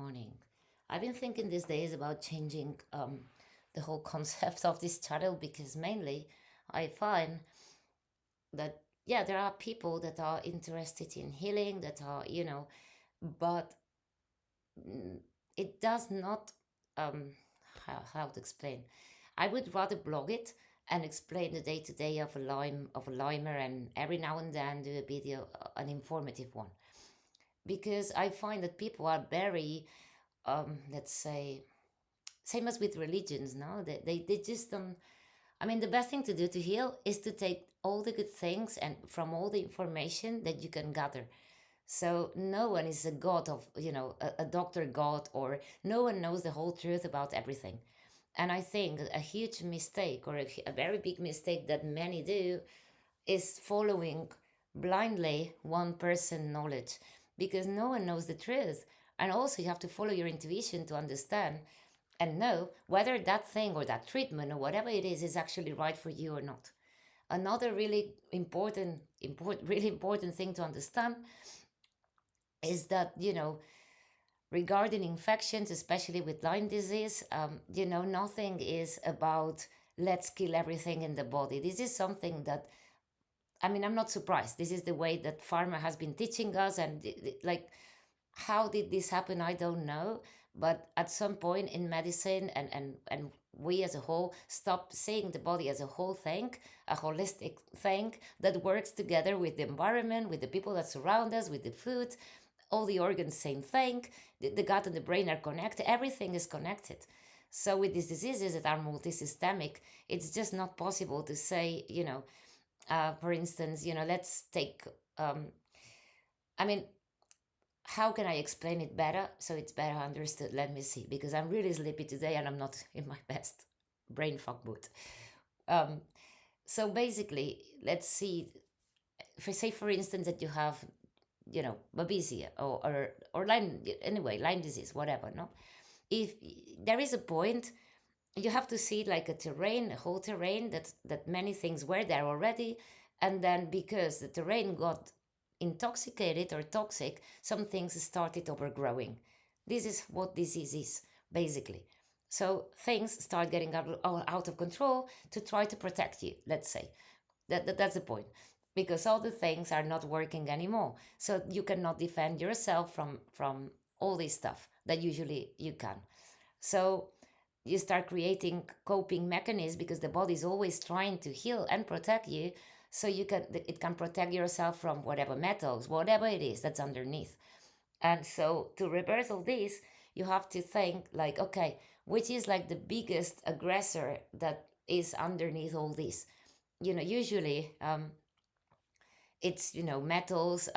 morning. I've been thinking these days about changing the whole concept of this channel because mainly I find that, yeah, there are people that are interested in healing, that are, but mm, it does not, um, how to explain. I would rather blog it and explain the day to day of a Lymer, and every now and then do a video, an informative one, because I find that people are very, let's say, same as with religions, no, they just don't. I mean, the best thing to do to heal is to take all the good things and from all the information that you can gather. So no one is a god of, a doctor god, or no one knows the whole truth about everything. And I think a huge mistake, or a very big mistake that many do, is following blindly one person knowledge, because no one knows the truth. And also you have to follow your intuition to understand and know whether that thing or that treatment or whatever it is actually right for you or not. Another really really important thing to understand is that, regarding infections, especially with Lyme disease, nothing is about let's kill everything in the body. This is something that, I mean, I'm not surprised. This is the way that pharma has been teaching us, and like, how did this happen? I don't know. But at some point in medicine, and we as a whole stop seeing the body as a whole thing, a holistic thing that works together with the environment, with the people that surround us, with the food, all the organs, same thing. The gut and the brain are connected. Everything is connected. So with these diseases that are multisystemic, it's just not possible to say, for instance, let's take, um, I mean, how can I explain it better so it's better understood? Let me see, because I'm really sleepy today and I'm not in my best brain fog mood. Um, so basically, let's see. If I say, for instance, that you have, babesia, or Lyme, anyway, Lyme disease, whatever, no? If there is a point, you have to see like a terrain, a whole terrain that many things were there already, and then because the terrain got intoxicated or toxic, some things started overgrowing. This is what disease is, basically. So things start getting out of control to try to protect you, let's say. That's the point, because all the things are not working anymore, so you cannot defend yourself from all this stuff that usually you can. So you start creating coping mechanisms, because the body is always trying to heal and protect you, so it can protect yourself from whatever metals, whatever it is that's underneath. And so to reverse all this, you have to think like, okay, which is like the biggest aggressor that is underneath all this? Usually, it's, metals,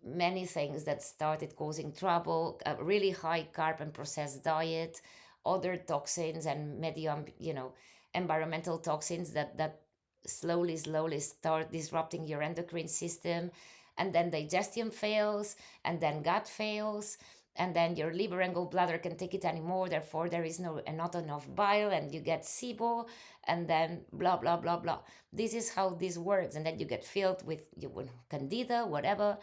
many things that started causing trouble, a really high carb and processed diet, other toxins and medium, environmental toxins that slowly start disrupting your endocrine system, and then digestion fails, and then gut fails, and then your liver and gallbladder can take it anymore, therefore there is not enough bile, and you get SIBO, and then blah blah blah blah. This is how this works, and then you get filled with candida, whatever,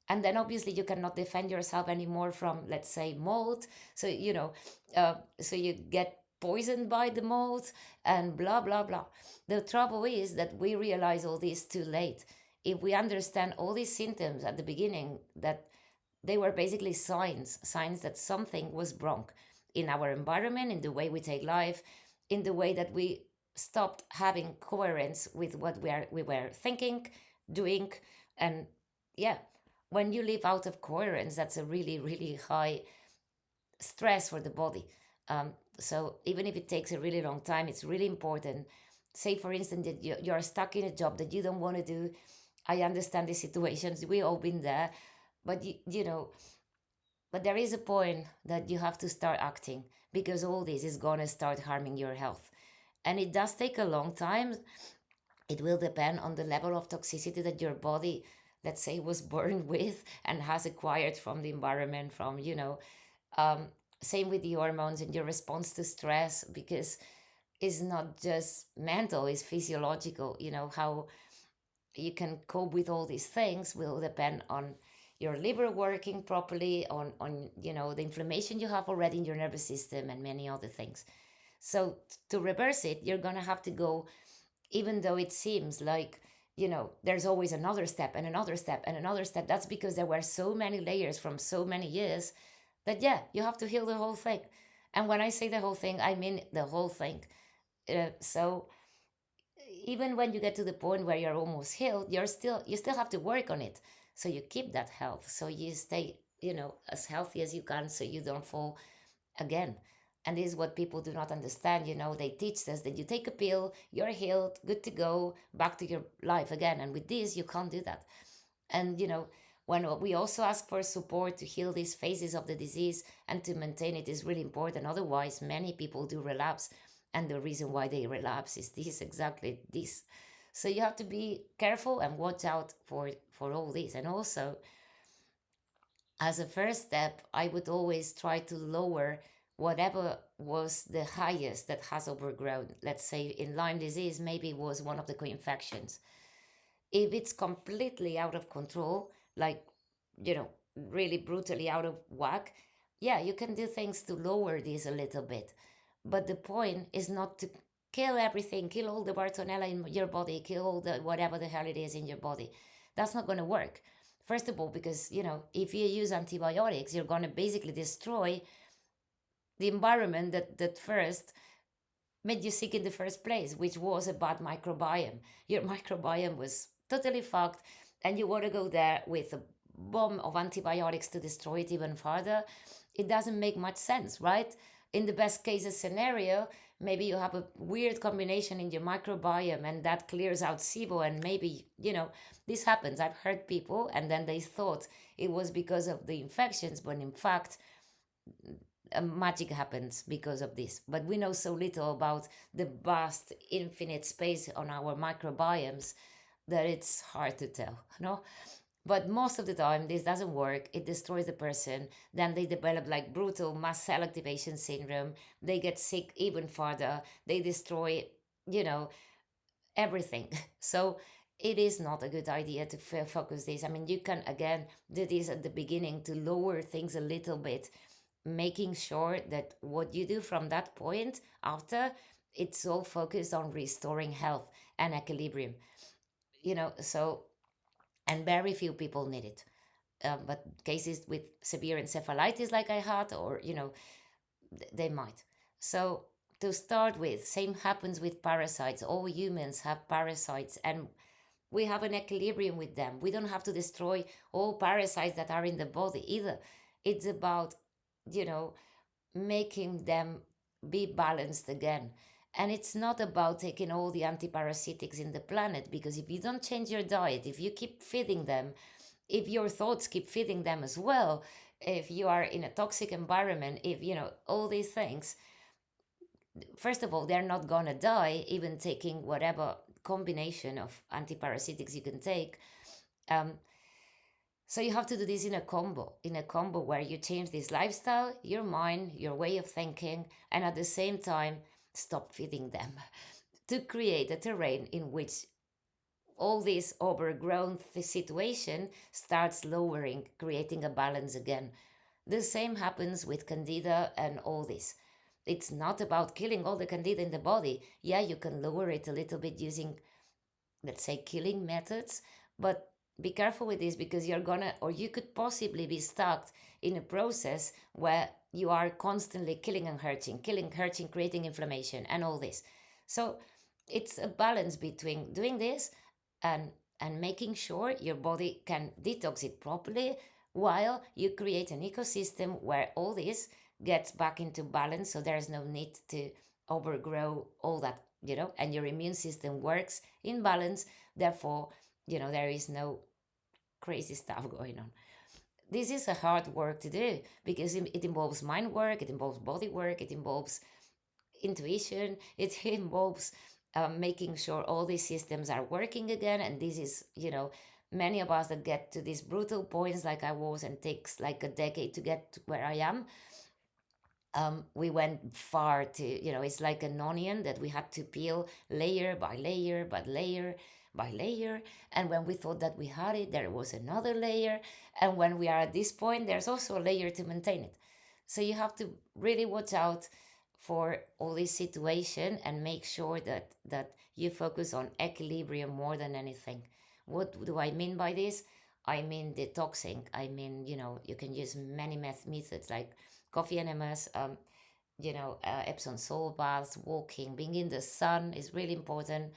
and then obviously you cannot defend yourself anymore from, let's say, mold. So so you get poisoned by the mold, and blah blah blah. The trouble is that we realize all this too late. If we understand all these symptoms at the beginning, that they were basically signs that something was wrong in our environment, in the way we take life, in the way that we stopped having coherence with what we were thinking, doing, and yeah, when you live out of coherence, that's a really, really high stress for the body. So even if it takes a really long time, it's really important. Say, for instance, that you're stuck in a job that you don't want to do. I understand the situations. We all been there, but but there is a point that you have to start acting, because all this is gonna start harming your health, and it does take a long time. It will depend on the level of toxicity that your body, let's say, was born with and has acquired from the environment, from, um, same with the hormones and your response to stress, because it's not just mental, it's physiological. How you can cope with all these things will depend on your liver working properly, on the inflammation you have already in your nervous system, and many other things. So to reverse it, you're gonna have to go, even though it seems like, there's always another step and another step and another step. That's because there were so many layers from so many years that, yeah, you have to heal the whole thing. And when I say the whole thing, I mean the whole thing. So even when you get to the point where you're almost healed, you still have to work on it. So you keep that health, so you stay, as healthy as you can, so you don't fall again. And this is what people do not understand. They teach us that you take a pill, you're healed, good to go, back to your life again. And with this, you can't do that. And when we also ask for support to heal these phases of the disease and to maintain it is really important. Otherwise, many people do relapse, and the reason why they relapse is this, exactly this. So you have to be careful and watch out for all this. And also, as a first step, I would always try to lower whatever was the highest that has overgrown. Let's say in Lyme disease, maybe it was one of the co-infections. If it's completely out of control, like, really brutally out of whack, yeah, you can do things to lower this a little bit. But the point is not to kill everything, kill all the Bartonella in your body, kill all the whatever the hell it is in your body. That's not going to work. First of all, because, if you use antibiotics, you're going to basically destroy the environment that first made you sick in the first place, which was a bad microbiome. Your microbiome was totally fucked, and you want to go there with a bomb of antibiotics to destroy it even further. It doesn't make much sense, right? In the best cases scenario, maybe you have a weird combination in your microbiome and that clears out SIBO, and maybe, this happens. I've heard people, and then they thought it was because of the infections, but in fact, magic happens because of this. But we know so little about the vast, infinite space on our microbiomes that it's hard to tell, no? But most of the time, this doesn't work. It destroys the person. Then they develop like brutal mast cell activation syndrome. They get sick even further. They destroy, you know, everything. So it is not a good idea to focus this. I mean, you can again do this at the beginning to lower things a little bit, making sure that what you do from that point after, it's all focused on restoring health and equilibrium. So, and very few people need it. But cases with severe encephalitis like I had, or they might. So to start with, same happens with parasites. All humans have parasites, and we have an equilibrium with them. We don't have to destroy all parasites that are in the body either. It's about, you know, making them be balanced again. And it's not about taking all the antiparasitics in the planet, because if you don't change your diet, if you keep feeding them, if your thoughts keep feeding them as well, if you are in a toxic environment, if all these things, first of all, they're not gonna die even taking whatever combination of antiparasitics you can take. um, so you have to do this in a combo where you change this lifestyle, your mind, your way of thinking, and at the same time stop feeding them to create a terrain in which all this overgrown situation starts lowering, creating a balance again. The same happens with candida and all this. It's not about killing all the candida in the body. Yeah, you can lower it a little bit using, let's say, killing methods, but be careful with this, because you're gonna, or you could possibly be stuck in a process where you are constantly killing, hurting, creating inflammation and all this. So it's a balance between doing this and making sure your body can detox it properly, while you create an ecosystem where all this gets back into balance, so there's no need to overgrow all that, and your immune system works in balance. Therefore, there is no crazy stuff going on. This is a hard work to do, because it involves mind work, it involves body work, it involves intuition, it involves making sure all these systems are working again. And this is, many of us that get to these brutal points like I was, and takes like a decade to get to where I am. We went far to, it's like an onion that we had to peel layer by layer by layer. by layer. And when we thought that we had it, there was another layer. And when we are at this point, there's also a layer to maintain it. So you have to really watch out for all this situation and make sure that you focus on equilibrium more than anything. What do I mean by this? I mean detoxing. I mean, you can use many methods like coffee enemas, Epsom salt baths, walking, being in the sun is really important.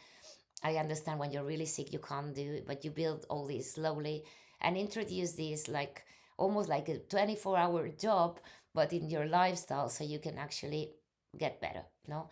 I understand when you're really sick, you can't do it, but you build all this slowly and introduce this like almost like a 24-hour job, but in your lifestyle so you can actually get better, no?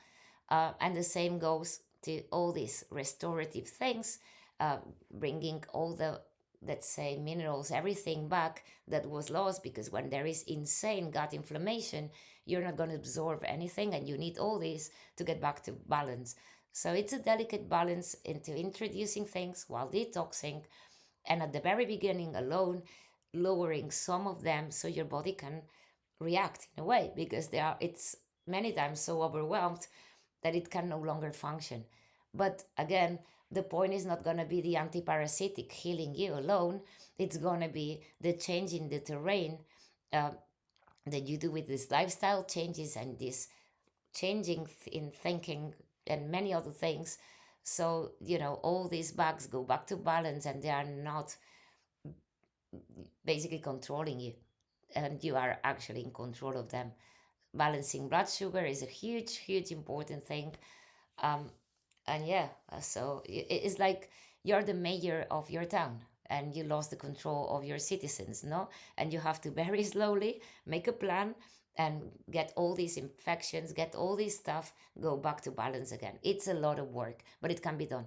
And the same goes to all these restorative things, uh, bringing all the, let's say, minerals, everything back that was lost, because when there is insane gut inflammation, you're not going to absorb anything and you need all this to get back to balance. So it's a delicate balance into introducing things while detoxing, and at the very beginning alone, lowering some of them so your body can react in a way, because it's many times so overwhelmed that it can no longer function. But again, the point is not going to be the antiparasitic healing you alone. It's going to be the change in the terrain, uh, that you do with this lifestyle changes and this changing in thinking and many other things. So, all these bugs go back to balance and they are not basically controlling you, and you are actually in control of them. Balancing blood sugar is a huge, huge important thing. Um, and yeah, so it's like you're the mayor of your town and you lost the control of your citizens, no? And you have to very slowly make a plan and get all these infections, get all this stuff, go back to balance again. It's a lot of work, but it can be done.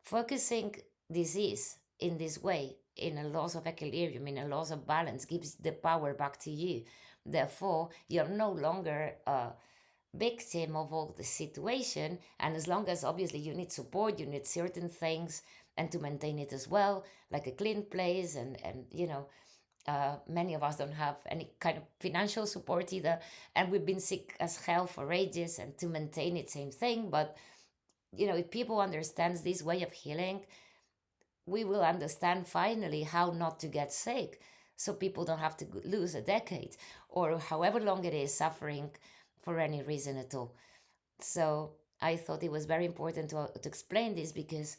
Focusing disease in this way, in a loss of equilibrium, in a loss of balance, gives the power back to you. Therefore, you're no longer a victim of all the situation. And as long as obviously you need support, you need certain things, and to maintain it as well, like a clean place, many of us don't have any kind of financial support either, and we've been sick as hell for ages, and to maintain it, same thing. But if people understands this way of healing, we will understand finally how not to get sick, so people don't have to lose a decade or however long it is suffering for any reason at all. So I thought it was very important to explain this, because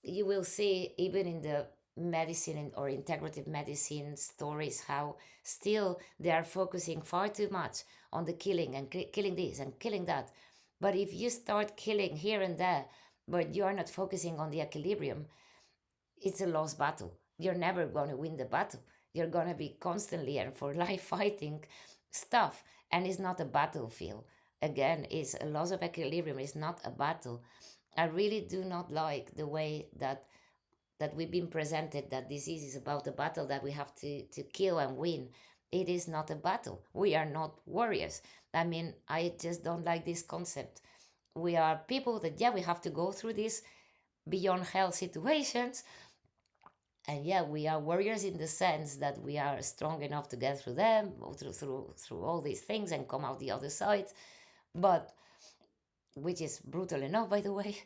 you will see even in the medicine or integrative medicine stories how still they are focusing far too much on the killing and killing this and killing that. But if you start killing here and there, but you are not focusing on the equilibrium, it's a lost battle. You're never going to win the battle. You're going to be constantly and for life fighting stuff. And it's not a battlefield. Again, it's a loss of equilibrium. It's not a battle. I really do not like the way that we've been presented, that disease is about a battle that we have to kill and win. It is not a battle. We are not warriors. I mean, I just don't like this concept. We are people that, yeah, we have to go through this beyond health situations, and yeah, we are warriors in the sense that we are strong enough to get through them, through all these things and come out the other side. But which is brutal enough, by the way.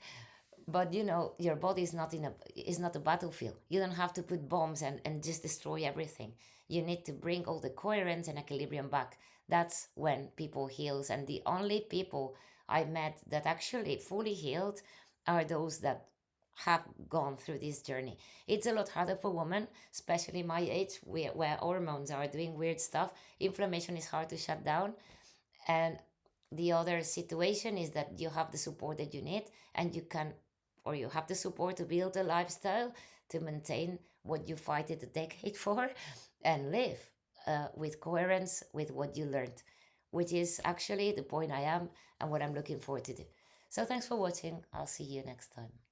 But your body is not a battlefield. You don't have to put bombs and just destroy everything. You need to bring all the coherence and equilibrium back. That's when people heals, and the only people I met that actually fully healed are those that have gone through this journey. It's a lot harder for women, especially my age, where hormones are doing weird stuff. Inflammation is hard to shut down, and the other situation is that you have the support that you need, and you can, or you have the support to build a lifestyle to maintain what you fight it a decade for, and live with coherence with what you learned, which is actually the point I am and what I'm looking forward to do. So thanks for watching. I'll see you next time.